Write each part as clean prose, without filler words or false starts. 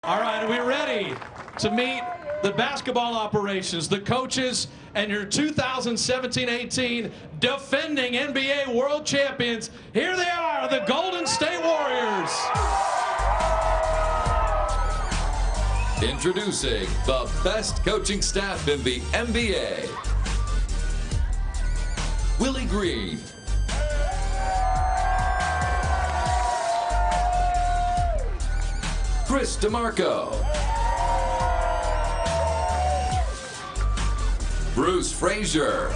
All right, are we ready to meet the basketball operations, the coaches, and your 2017-18 defending NBA World Champions? Here they are, the Golden State Warriors. Introducing the best coaching staff in the NBA. Willie Green. Chris DeMarco. Bruce Frazier.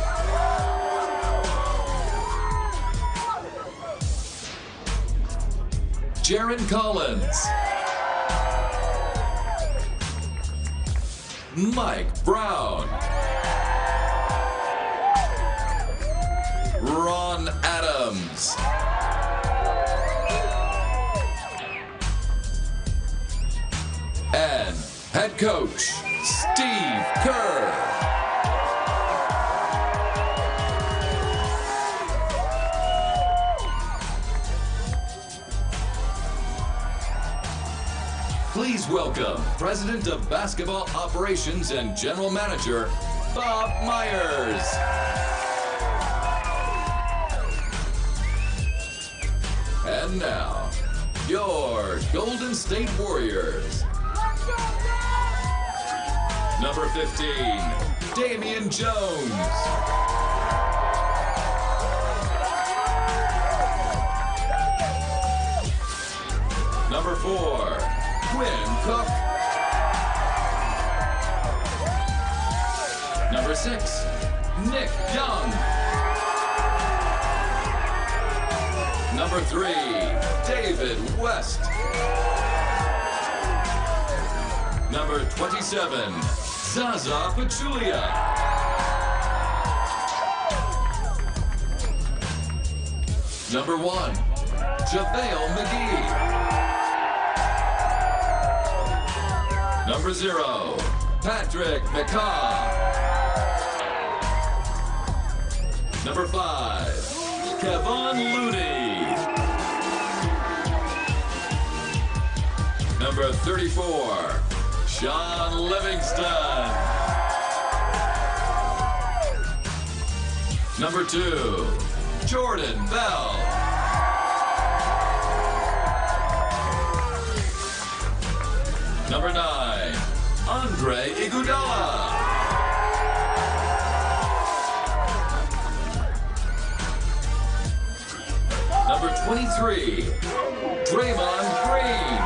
Jaron Collins. Mike Brown. Ron Adams. And head coach, Steve Kerr. Please welcome President of Basketball Operations and General Manager, Bob Myers. And now, your Golden State Warriors. Number 15, Damian Jones. Number 4, Quinn Cook. Number 6, Nick Young. Number 3, David West. Number 27, Zaza Pachulia. Number 1, JaVale McGee. Number 0, Patrick McCaw. Number 5, Kevin Looney. Number 34, Sean Livingston. Number 2, Jordan Bell. Number 9, Andre Iguodala. Number 23, Draymond Green.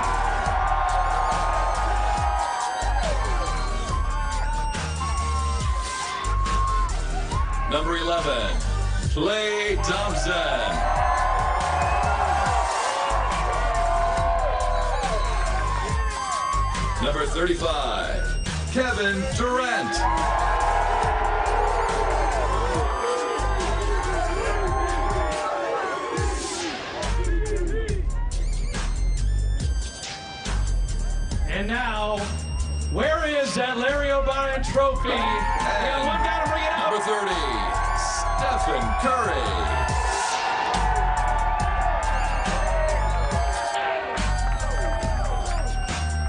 Number 11, Klay Thompson. Number 35, Kevin Durant. And now, where is that Larry O'Brien trophy? And one guy to bring it up. Number 30, Steph Curry.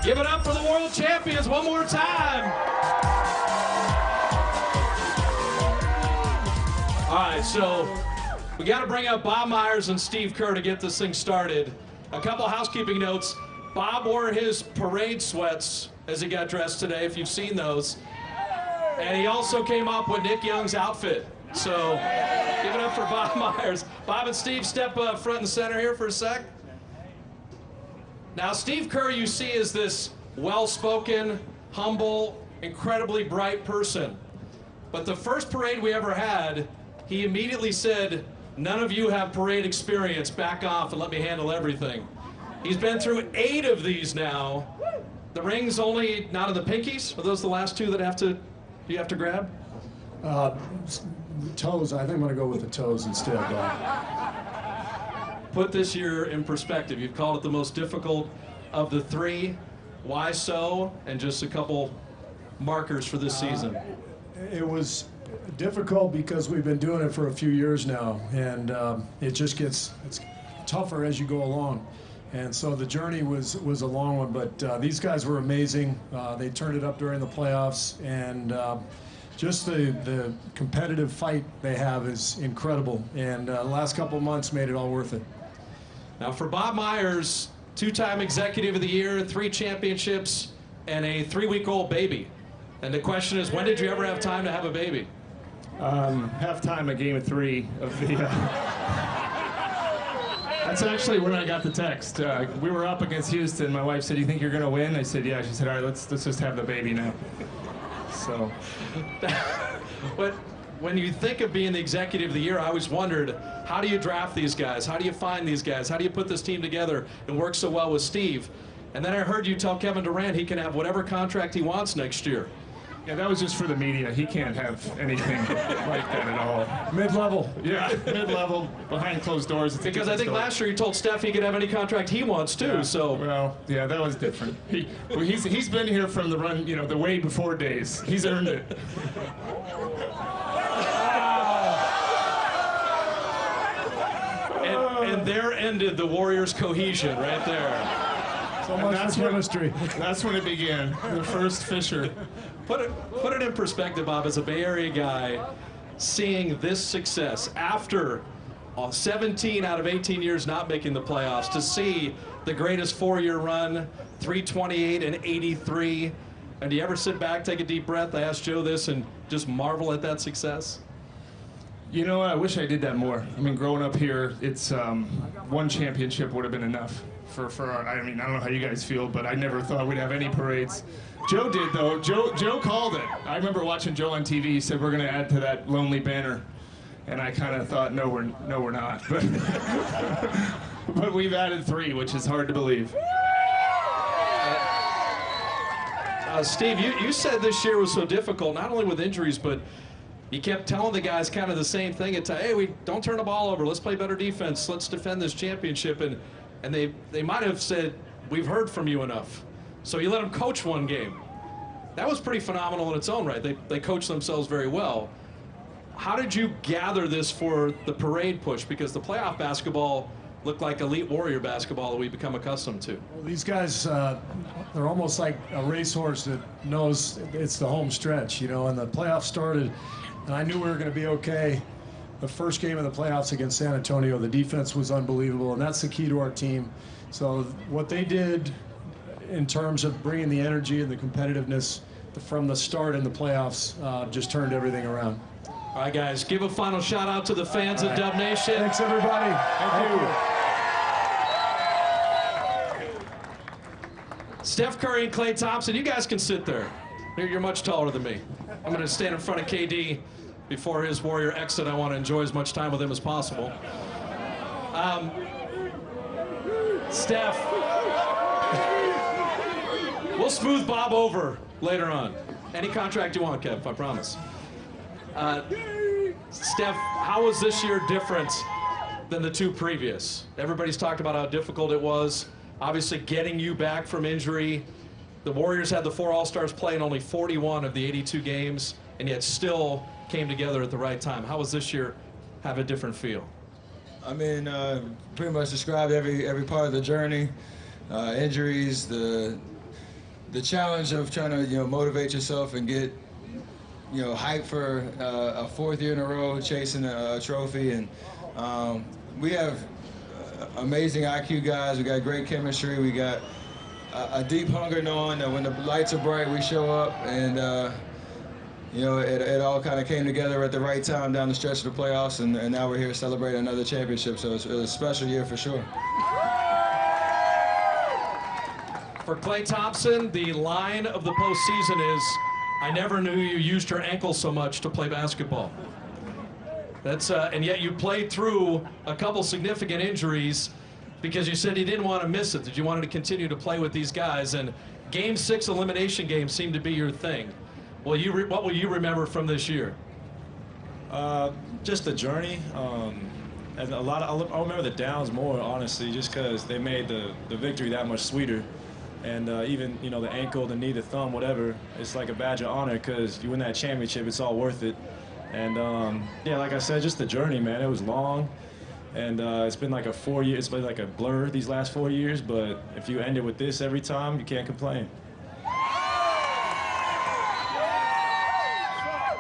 Give it up for the world champions one more time. All right, so we got to bring up Bob Myers and Steve Kerr to get this thing started. A couple housekeeping notes. Bob wore his parade sweats as he got dressed today, if you've seen those. And he also came up with Nick Young's outfit. So give it up for Bob Myers. Bob and Steve, step front and center here for a sec. Now, Steve Kerr, you see, is this well-spoken, humble, incredibly bright person. But the first parade we ever had, he immediately said, "None of you have parade experience. Back off and let me handle everything." He's been through 8 of these now. The ring's only not in the pinkies. Are those the last 2 that you have to grab? Toes. I think I'm going to go with the toes instead. Put this year in perspective. You've called it the most difficult of the 3. Why so? And just a couple markers for this season. It was difficult because we've been doing it for a few years now, and it just gets tougher as you go along. And so the journey was a long one, but these guys were amazing. They turned it up during the playoffs, and just the competitive fight they have is incredible. And the last couple of months made it all worth it. Now for Bob Myers, two-time Executive of the Year, 3 championships, and a 3-week-old baby. And the question is, when did you ever have time to have a baby? Halftime of Game 3 of the. That's actually when I got the text. We were up against Houston. My wife said, "You think you're going to win?" I said, "Yeah." She said, "All right, let's just have the baby now." So. But when you think of being the Executive of the Year, I always wondered, how do you draft these guys? How do you find these guys? How do you put this team together and work so well with Steve? And then I heard you tell Kevin Durant he can have whatever contract he wants next year. Yeah, that was just for the media. He can't have anything like that at all. Mid-level. Yeah, mid-level, behind closed doors. Because I think last year you told Steph he could have any contract he wants too. Yeah, so well, yeah, that was different. He's been here from the run, you know, the way before days. He's earned it. And there ended the Warriors' cohesion right there. So much for chemistry. That's when it began. The first fissure. Put it in perspective, Bob, as a Bay Area guy, seeing this success after 17 out of 18 years not making the playoffs, to see the greatest 4-year run, 328 and 83. And do you ever sit back, take a deep breath? I asked Joe this, and just marvel at that success? You know, I wish I did that more. I mean, growing up here, it's one championship would have been enough for our, I mean, I don't know how you guys feel, but I never thought we'd have any parades. Joe did, though. Joe called it. I remember watching Joe on TV. He said, "We're going to add to that lonely banner." And I kind of thought, no, we're not. But, but we've added 3, which is hard to believe. Steve, you said this year was so difficult, not only with injuries, but you kept telling the guys kind of the same thing. Hey, we don't turn the ball over. Let's play better defense. Let's defend this championship. And they might have said, we've heard from you enough. So you let them coach one game. That was pretty phenomenal in its own right. They coached themselves very well. How did you gather this for the parade push? Because the playoff basketball looked like elite Warrior basketball that we've become accustomed to. Well, these guys, they're almost like a racehorse that knows it's the home stretch, you know, and the playoffs started, and I knew we were going to be okay. The first game of the playoffs against San Antonio, the defense was unbelievable, and that's the key to our team. So what they did in terms of bringing the energy and the competitiveness from the start in the playoffs just turned everything around. All right, guys, give a final shout out to the fans of Dub Nation. Thanks, everybody. Thank you. Steph Curry and Klay Thompson, you guys can sit there. You're much taller than me. I'm going to stand in front of KD before his Warrior exit. I want to enjoy as much time with him as possible. Steph, we'll smooth Bob over later on. Any contract you want, Kev, I promise. Steph, how was this year different than the 2 previous? Everybody's talked about how difficult it was. Obviously, getting you back from injury. The Warriors had the 4 All-Stars play in only 41 of the 82 games, and yet still came together at the right time. How was this year have a different feel? I mean, pretty much described every part of the journey. Injuries, the challenge of trying to motivate yourself and get hyped for a 4th year in a row chasing a trophy. And we have amazing IQ guys. We got great chemistry. We got a deep hunger knowing that when the lights are bright, we show up. And it all kind of came together at the right time down the stretch of the playoffs, and now we're here celebrating another championship. So it was a special year for sure. For Klay Thompson, the line of the postseason is, "I never knew you used your ankle so much to play basketball." That's and yet you played through a couple significant injuries because you said you didn't want to miss it, that you wanted to continue to play with these guys, and Game 6 elimination games seemed to be your thing. Well, what will you remember from this year? Just the journey. And I'll remember the downs more, honestly, just because they made the victory that much sweeter. And even, the ankle, the knee, the thumb, whatever, it's like a badge of honor because you win that championship, it's all worth it. And, yeah, like I said, just the journey, man. It was long. And it's been like it's been like a blur these last 4 years, but if you end it with this every time, you can't complain.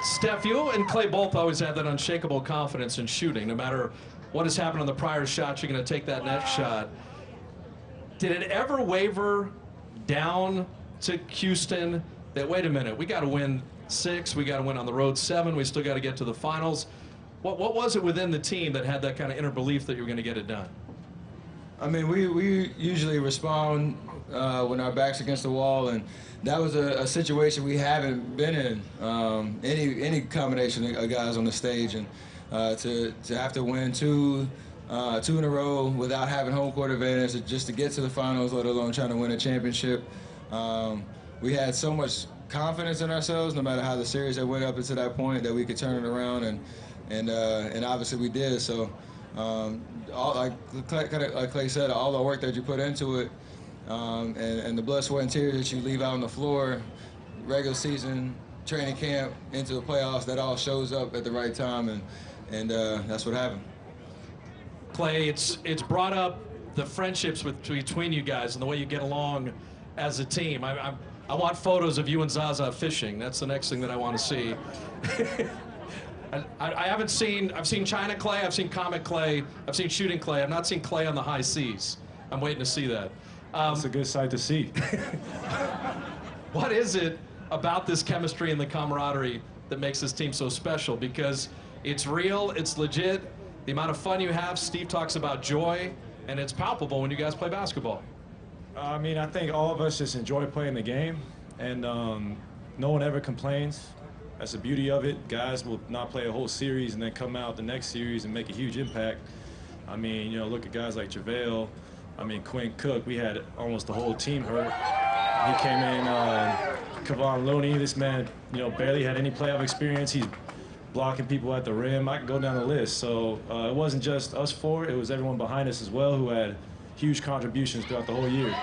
Steph, you and Clay both always have that unshakable confidence in shooting. No matter what has happened on the prior shot, you're going to take that next shot. Did it ever waver down to Houston that, wait a minute, we got to win 6, we got to win on the road 7, we still got to get to the finals? What was it within the team that had that kind of inner belief that you were going to get it done? I mean, we usually respond when our back's against the wall, and that was a situation we haven't been in. Any combination of guys on the stage, and to have to win two in a row without having home court advantage, just to get to the finals, let alone trying to win a championship. We had so much confidence in ourselves, no matter how the series had went up until that point, that we could turn it around, and obviously we did. So, like Clay said, all the work that you put into it, and the blood, sweat, and tears that you leave out on the floor, regular season, training camp, into the playoffs, that all shows up at the right time, and that's what happened. Clay, it's brought up the friendships between you guys and the way you get along as a team. I want photos of you and Zaza fishing. That's the next thing that I want to see. I've seen China Clay, I've seen Comic Clay, I've seen Shooting Clay. I've not seen Clay on the high seas. I'm waiting to see that. It's a good sight to see. What is it about this chemistry and the camaraderie that makes this team so special? Because it's real, it's legit. The amount of fun you have, Steve talks about joy, and it's palpable when you guys play basketball. I mean, I think all of us just enjoy playing the game, and no one ever complains. That's the beauty of it. Guys will not play a whole series and then come out the next series and make a huge impact. I mean, you know, look at guys like JaVale. I mean, Quinn Cook, we had almost the whole team hurt. He came in, Kevon Looney, this man, you know, barely had any playoff experience. He's blocking people at the rim. I can go down the list. So it wasn't just us 4, it was everyone behind us as well who had huge contributions throughout the whole year.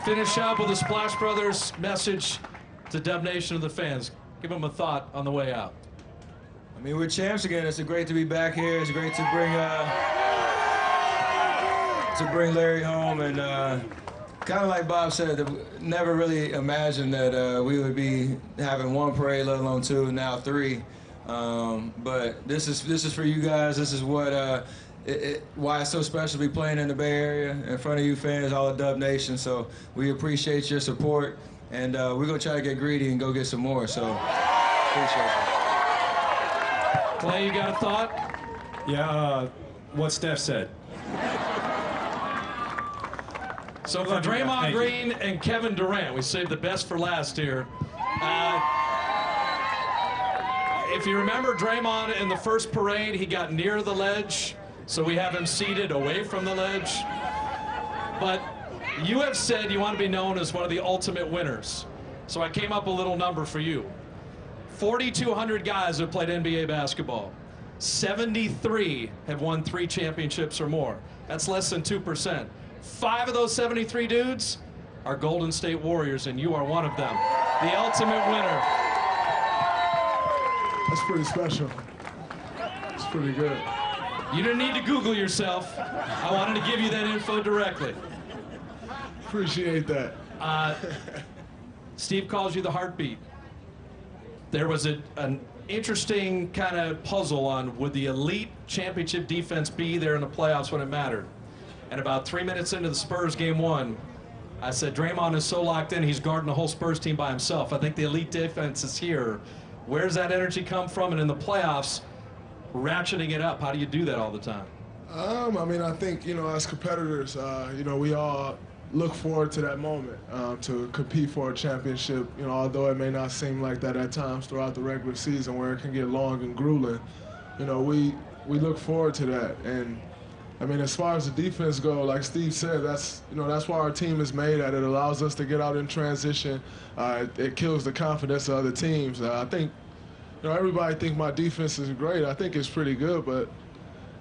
Finish up with a Splash Brothers message to Dub Nation of the fans. Give them a thought on the way out. I mean, we're champs again. It's great to be back here. It's great to bring Larry home, and kind of like Bob said, never really imagined that we would be having 1 parade, let alone 2, now 3. But this is for you guys. This is what why it's so special to be playing in the Bay Area in front of you fans, all of Dub Nation. So we appreciate your support, and we're gonna try to get greedy and go get some more. So appreciate it. Clay, you got a thought? Yeah, what Steph said. So for Draymond Green and Kevin Durant, we saved the best for last here. If you remember Draymond in the first parade, he got near the ledge, so we have him seated away from the ledge. But you have said you want to be known as one of the ultimate winners. So I came up a little number for you. 4,200 guys have played NBA basketball. 73 have won 3 championships or more. That's less than 2%. 5 of those 73 dudes are Golden State Warriors, and you are one of them. The ultimate winner. That's pretty special. It's pretty good. You didn't need to Google yourself. I wanted to give you that info directly. Appreciate that. Steve calls you the heartbeat. There was an interesting kind of puzzle on, would the elite championship defense be there in the playoffs when it mattered? And about 3 minutes into the Spurs game 1, I said, Draymond is so locked in, he's guarding the whole Spurs team by himself. I think the elite defense is here. Where's that energy come from? And in the playoffs, ratcheting it up, how do you do that all the time? I mean, I think, you know, as competitors, you know, we all look forward to that moment to compete for a championship, you know, although it may not seem like that at times throughout the regular season where it can get long and grueling. You know, we look forward to that. And I mean, as far as the defense go, like Steve said, that's why our team is made at. It allows us to get out in transition. It kills the confidence of other teams. I think, you know, everybody think my defense is great. I think it's pretty good, but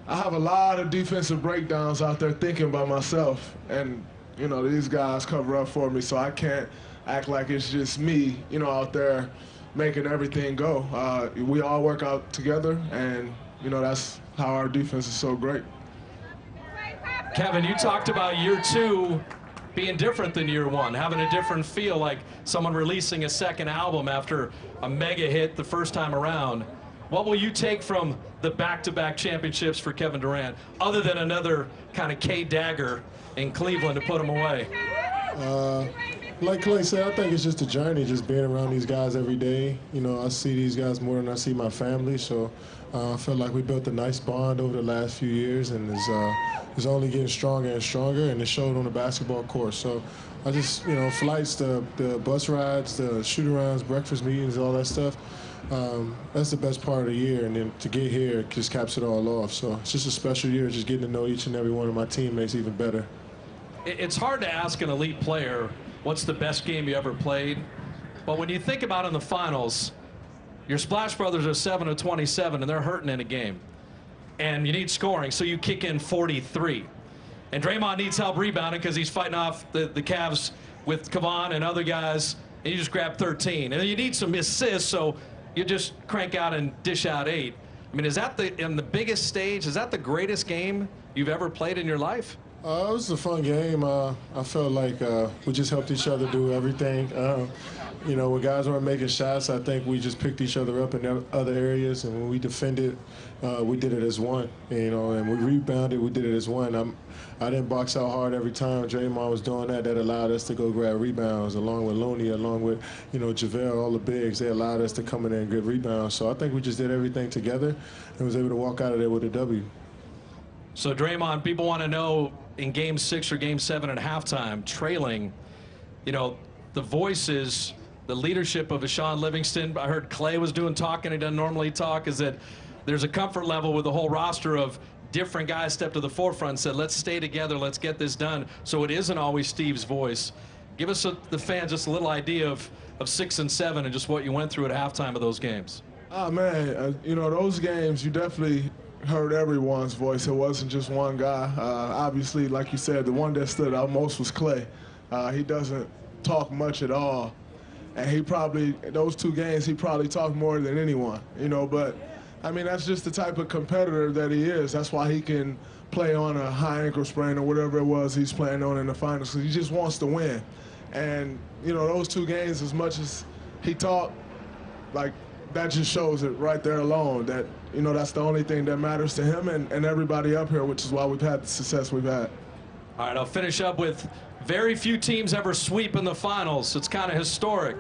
I have a lot of defensive breakdowns out there thinking by myself. And, you know, these guys cover up for me, so I can't act like it's just me, you know, out there making everything go. We all work out together, and, you know, that's how our defense is so great. Kevin, you talked about year 2 being different than year 1, having a different feel, like someone releasing a second album after a mega hit the first time around. What will you take from the back-to-back championships for Kevin Durant, other than another kind of K-dagger in Cleveland to put him away? Like Clay said, I think it's just a journey, just being around these guys every day. You know, I see these guys more than I see my family, so I feel like we built a nice bond over the last few years, and it's only getting stronger and stronger, and it showed on the basketball court. So I just, you know, flights, the bus rides, the shoot-arounds, breakfast meetings, all that stuff, that's the best part of the year, and then to get here just caps it all off. So it's just a special year, just getting to know each and every one of my teammates even better. It's hard to ask an elite player what's the best game you ever played, but when you think about in the finals, your Splash Brothers are 7 of 27, and they're hurting in a game, and you need scoring, so you kick in 43. And Draymond needs help rebounding because he's fighting off the Cavs with Kevon and other guys, and you just grab 13. And then you need some assists, so you just crank out and dish out 8. I mean, is that in the biggest stage, is that the greatest game you've ever played in your life? It was a fun game. I felt like we just helped each other do everything. You know, when guys weren't making shots, I think we just picked each other up in other areas, and when we defended, we did it as one. You know, and we rebounded, we did it as one. I didn't box out hard every time. Draymond was doing that. That allowed us to go grab rebounds, along with Looney, along with, you know, JaVale, all the bigs. They allowed us to come in there and get rebounds. So I think we just did everything together and was able to walk out of there with a W. So Draymond, people want to know, in Game 6 or Game 7 at halftime, trailing, you know, the voices, the leadership of Sean Livingston. I heard Clay was doing talking. He doesn't normally talk. Is that there's a comfort level with the whole roster of different guys stepped to the forefront and said, let's stay together, let's get this done. So it isn't always Steve's voice. Give us, the fans, just a little idea of 6 and 7 and just what you went through at halftime of those games. Oh, man, you know, those games, you definitely heard everyone's voice. It wasn't just one guy. Obviously, like you said, the one that stood out most was Clay. He doesn't talk much at all. And he probably, those 2 games, he probably talked more than anyone, you know, but I mean, that's just the type of competitor that he is. That's why he can play on a high ankle sprain or whatever it was he's playing on in the finals, because he just wants to win. And, you know, those 2 games, as much as he talked, like, that just shows it right there alone, that, you know, that's the only thing that matters to him and everybody up here, which is why we've had the success we've had. All right, I'll finish up with very few teams ever sweep in the finals. It's kind of historic.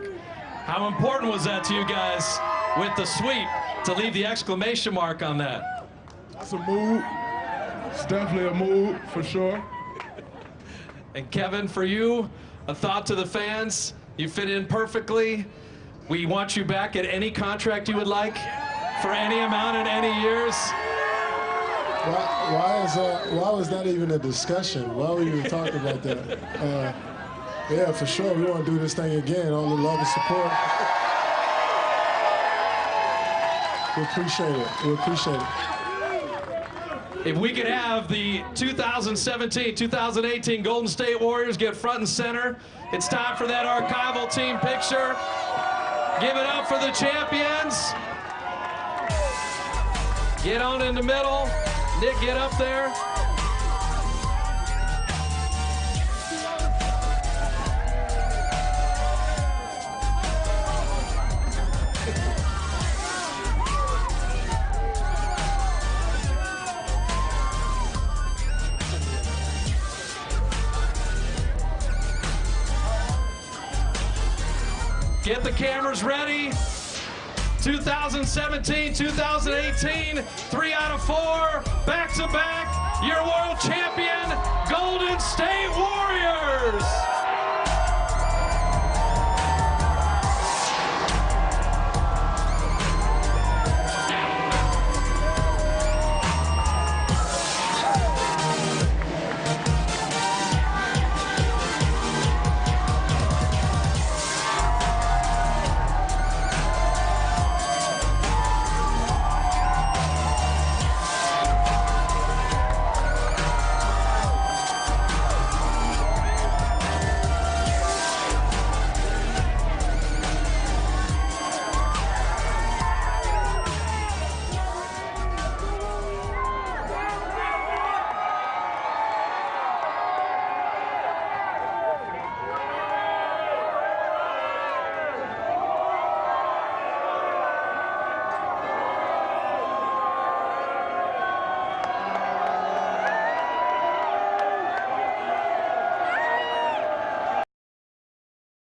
How important was that to you guys with the sweep, to leave the exclamation mark on that? That's a mood. It's definitely a mood, for sure. And Kevin, for you, a thought to the fans. You fit in perfectly. We want you back at any contract you would like, for any amount in any years. Why was that even a discussion? Why would we even talk about that? Yeah, for sure. We want to do this thing again. All the love and support. We appreciate it. We appreciate it. If we could have the 2017-2018 Golden State Warriors get front and center, it's time for that archival team picture. Give it up for the champions. Get on in the middle. Nick, get up there. Get the cameras ready. 2017, 2018, 3 out of 4, back-to-back, your world champion, Golden State Warriors.